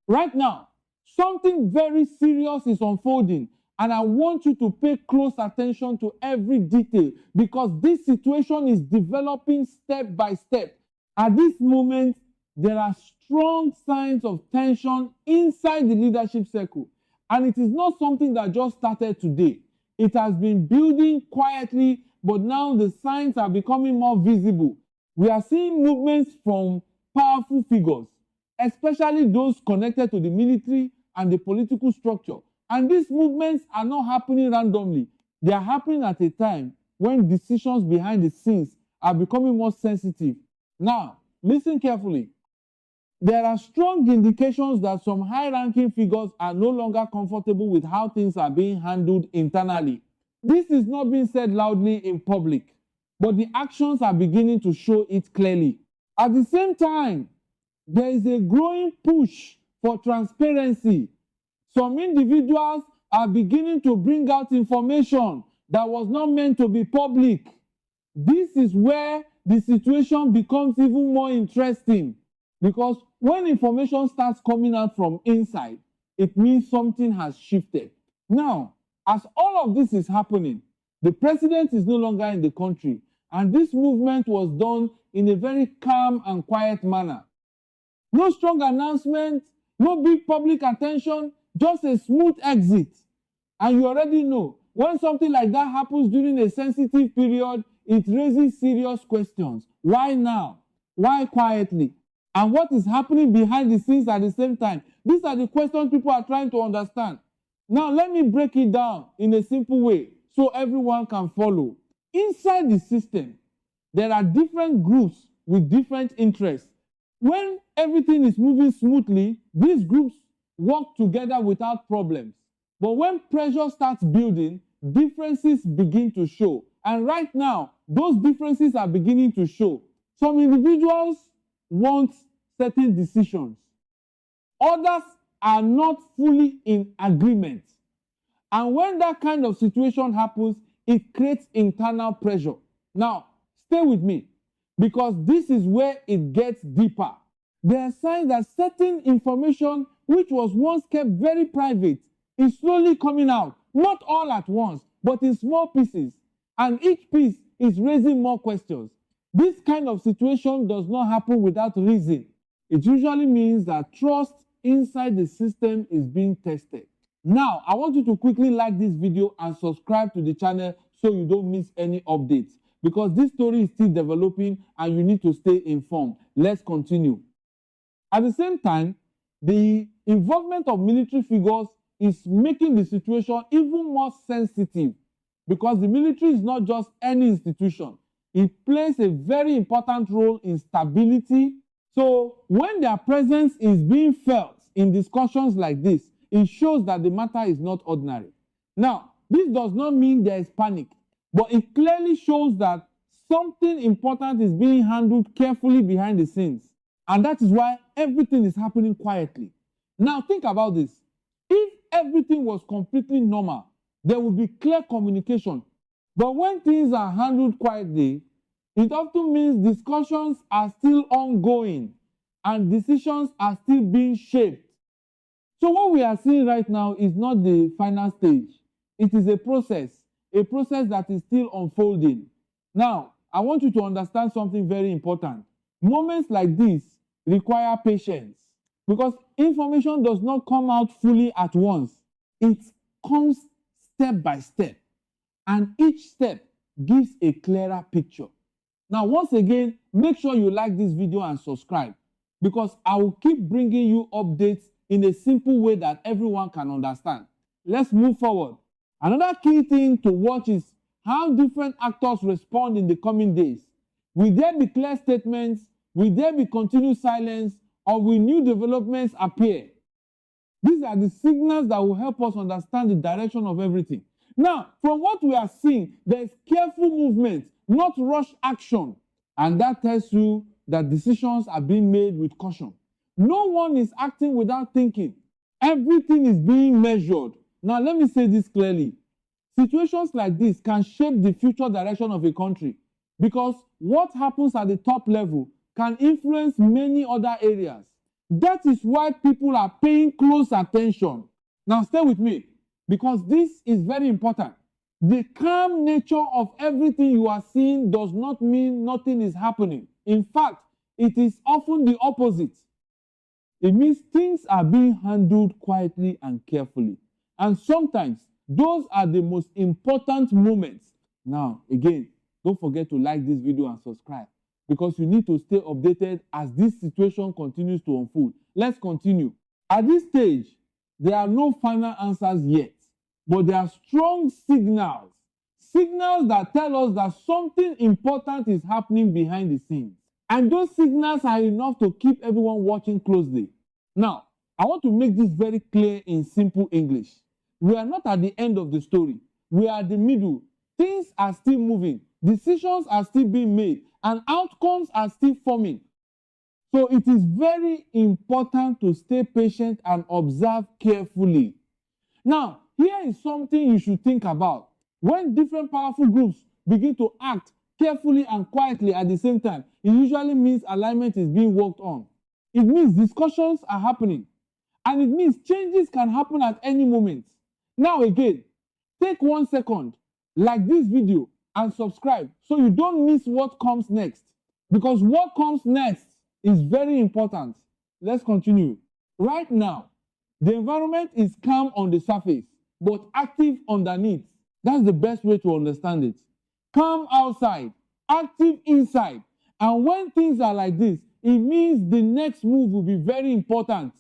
Right now, something very serious is unfolding, and I want you to pay close attention to every detail because this situation is developing step by step. At this moment, there are strong signs of tension inside the leadership circle, and it is not something that just started today. It has been building quietly, but now the signs are becoming more visible. We are seeing movements from powerful figures, especially those connected to the military and the political structure. And these movements are not happening randomly. They are happening at a time when decisions behind the scenes are becoming more sensitive. Now, listen carefully. There are strong indications that some high-ranking figures are no longer comfortable with how things are being handled internally. This is not being said loudly in public, but the actions are beginning to show it clearly. At the same time, there is a growing push for transparency. Some individuals are beginning to bring out information that was not meant to be public. This is where the situation becomes even more interesting because when information starts coming out from inside, it means something has shifted. Now, as all of this is happening, the president is no longer in the country, and this movement was done in a very calm and quiet manner. No strong announcement, no big public attention, just a smooth exit. And you already know, when something like that happens during a sensitive period, it raises serious questions. Why now? Why quietly? And what is happening behind the scenes at the same time? These are the questions people are trying to understand. Now, let me break it down in a simple way so everyone can follow. Inside the system, there are different groups with different interests. When everything is moving smoothly, these groups work together without problems. But when pressure starts building, differences begin to show. And right now, those differences are beginning to show. Some individuals want certain decisions. Others are not fully in agreement. And when that kind of situation happens, it creates internal pressure. Now, stay with me, because this is where it gets deeper. There are signs that certain information which was once kept very private is slowly coming out, not all at once, but in small pieces. And each piece is raising more questions. This kind of situation does not happen without reason. It usually means that trust inside the system is being tested. Now, I want you to quickly like this video and subscribe to the channel so you don't miss any updates, because this story is still developing and you need to stay informed. Let's continue. At the same time, the involvement of military figures is making the situation even more sensitive, because the military is not just any institution. It plays a very important role in stability. So when their presence is being felt in discussions like this, it shows that the matter is not ordinary. Now, this does not mean there is panic, but it clearly shows that something important is being handled carefully behind the scenes. And that is why everything is happening quietly. Now, think about this. If everything was completely normal, there would be clear communication. But when things are handled quietly, it often means discussions are still ongoing and decisions are still being shaped. So what we are seeing right now is not the final stage. It is a process that is still unfolding. Now, I want you to understand something very important. Moments like this require patience, because information does not come out fully at once. It comes step by step, and each step gives a clearer picture. Now, once again, make sure you like this video and subscribe, because I will keep bringing you updates in a simple way that everyone can understand. Let's move forward. Another key thing to watch is how different actors respond in the coming days. Will there be clear statements? Will there be continued silence? Or will new developments appear? These are the signals that will help us understand the direction of everything. Now, from what we are seeing, there is careful movement, not rush action. And that tells you that decisions are being made with caution. No one is acting without thinking. Everything is being measured. Now, let me say this clearly. Situations like this can shape the future direction of a country, because what happens at the top level can influence many other areas. That is why people are paying close attention. Now stay with me, because this is very important. The calm nature of everything you are seeing does not mean nothing is happening. In fact, it is often the opposite. It means things are being handled quietly and carefully. And sometimes those are the most important moments. Now, again, don't forget to like this video and subscribe, because you need to stay updated as this situation continues to unfold. Let's continue. At this stage, there are no final answers yet, but there are strong signals. Signals that tell us that something important is happening behind the scenes. And those signals are enough to keep everyone watching closely. Now, I want to make this very clear in simple English. We are not at the end of the story. We are at the middle. Things are still moving. Decisions are still being made. And outcomes are still forming. So it is very important to stay patient and observe carefully. Now, here is something you should think about. When different powerful groups begin to act carefully and quietly at the same time, it usually means alignment is being worked on. It means discussions are happening. And it means changes can happen at any moment. Now again, take 1 second, like this video and subscribe so you don't miss what comes next. Because what comes next is very important. Let's continue. Right now, the environment is calm on the surface, but active underneath. That's the best way to understand it. Calm outside, active inside. And when things are like this, it means the next move will be very important.